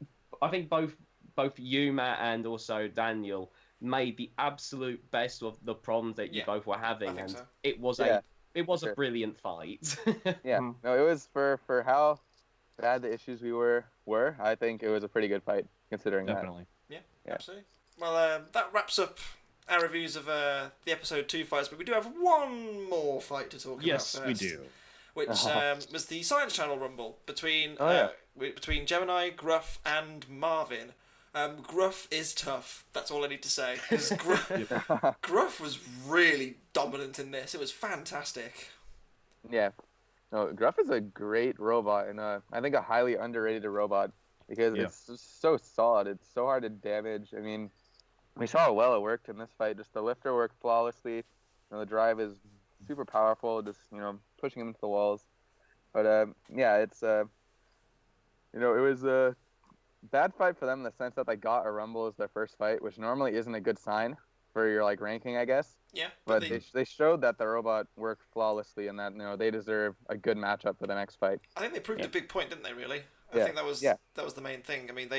both Yuma and also Daniel made the absolute best of the problems that you both were having, and so. it was a brilliant fight. Yeah. No, it was for how bad the issues we were. I think it was a pretty good fight considering Definitely. Yeah, absolutely. Well, that wraps up our reviews of the episode 2 fights, but we do have one more fight to talk Yes, about we first, do. which was the Science Channel Rumble between between Gemini, Gruff, and Marvin. Gruff is tough. That's all I need to say. 'Cause Gruff was really dominant in this. It was fantastic. Yeah. No, Gruff is a great robot, and I think a highly underrated robot because it's just so solid. It's so hard to damage. I mean, we saw how well it worked in this fight. Just the lifter worked flawlessly. The drive is super powerful. Just pushing him into the walls. But it's it was a bad fight for them in the sense that they got a Rumble as their first fight, which normally isn't a good sign for your ranking, I guess. Yeah, but they showed that the robot worked flawlessly, and that they deserve a good matchup for the next fight. I think they proved a big point, didn't they? Really, I think that was the main thing. I mean,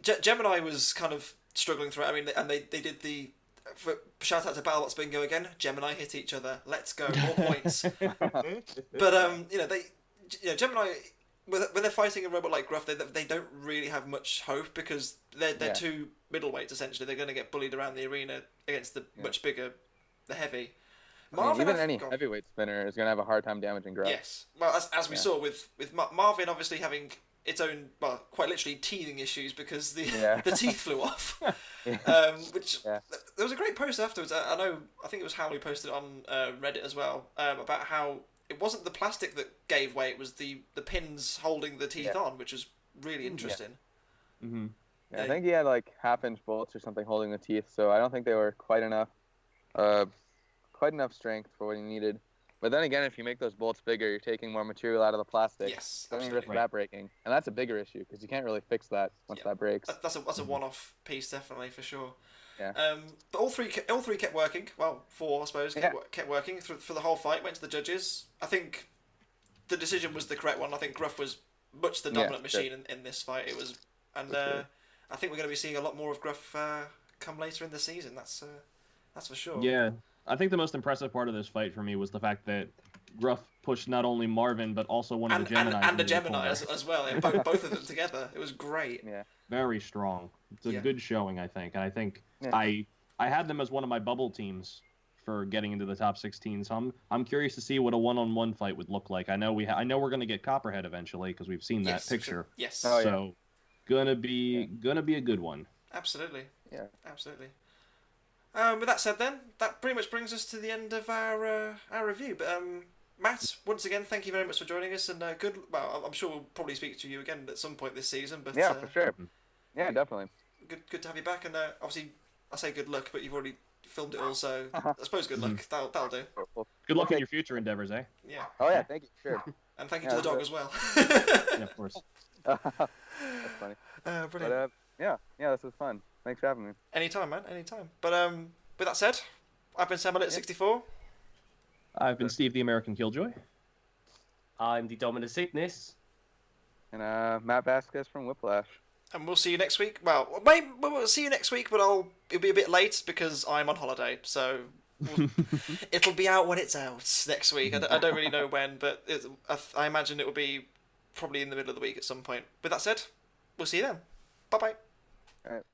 Gemini was kind of struggling through it. I mean, and they did the shout out to BattleBots Bingo again. Gemini hit each other. Let's go, more points. But Gemini, when they're fighting a robot like Gruff, they don't really have much hope because they're two middleweights essentially. They're going to get bullied around the arena against the much bigger, the heavy. Marvin, even any heavyweight spinner is going to have a hard time damaging Gruff. Yes, well, as we saw with Marvin obviously having its own, well, quite literally teething issues because the teeth flew off. There was a great post afterwards. I think it was Hal who posted it on Reddit as well, about how it wasn't the plastic that gave way, it was the pins holding the teeth on, which was really interesting. Yeah. Mm-hmm. Yeah, I think he had like half-inch bolts or something holding the teeth, so I don't think they were quite enough strength for what he needed. But then again, if you make those bolts bigger, you're taking more material out of the plastic. Yes, so you risk that breaking, and that's a bigger issue because you can't really fix that once that breaks. That's a one-off piece, definitely, for sure. Yeah. But all three kept working. Well, 4, I suppose, kept working for the whole fight. Went to the judges. I think the decision was the correct one. I think Gruff was much the dominant machine in this fight. It was, and I think we're going to be seeing a lot more of Gruff come later in the season. That's for sure. Yeah, I think the most impressive part of this fight for me was the fact that Gruff pushed not only Marvin but also one of the Gemini. And the Gemini as well. Yeah, both of them together. It was great. Yeah. Very strong. It's a good showing, I think. And I think I had them as one of my bubble teams for getting into the top 16. So I'm curious to see what a one-on-one fight would look like. I know we're going to get Copperhead eventually because we've seen that picture. Yes. Oh, yeah. So gonna be a good one. Absolutely. Yeah. Absolutely. With that said, then that pretty much brings us to the end of our review. But Matt, once again, thank you very much for joining us, and good. Well, I'm sure we'll probably speak to you again at some point this season. But Yeah, for sure. Yeah, definitely. Good to have you back, and obviously, I say good luck, but you've already filmed it all, so I suppose good luck. That'll do. Good luck in your future endeavors, eh? Yeah. Oh yeah, thank you. Sure. And thank you to the dog as well. Yeah, of course. That's funny. Brilliant. But yeah, this was fun. Thanks for having me. Anytime, man. Anytime. But with that said, I've been SamAlit64. I've been Steve the American Killjoy. I'm TheDominusIgnis. And Matt Vasquez from Whiplash. And we'll see you next week. Well, maybe we'll see you next week, but it'll be a bit late because I'm on holiday. So it'll be out when it's out next week. I don't really know when, but I imagine it will be probably in the middle of the week at some point. With that said, we'll see you then. Bye-bye. All right.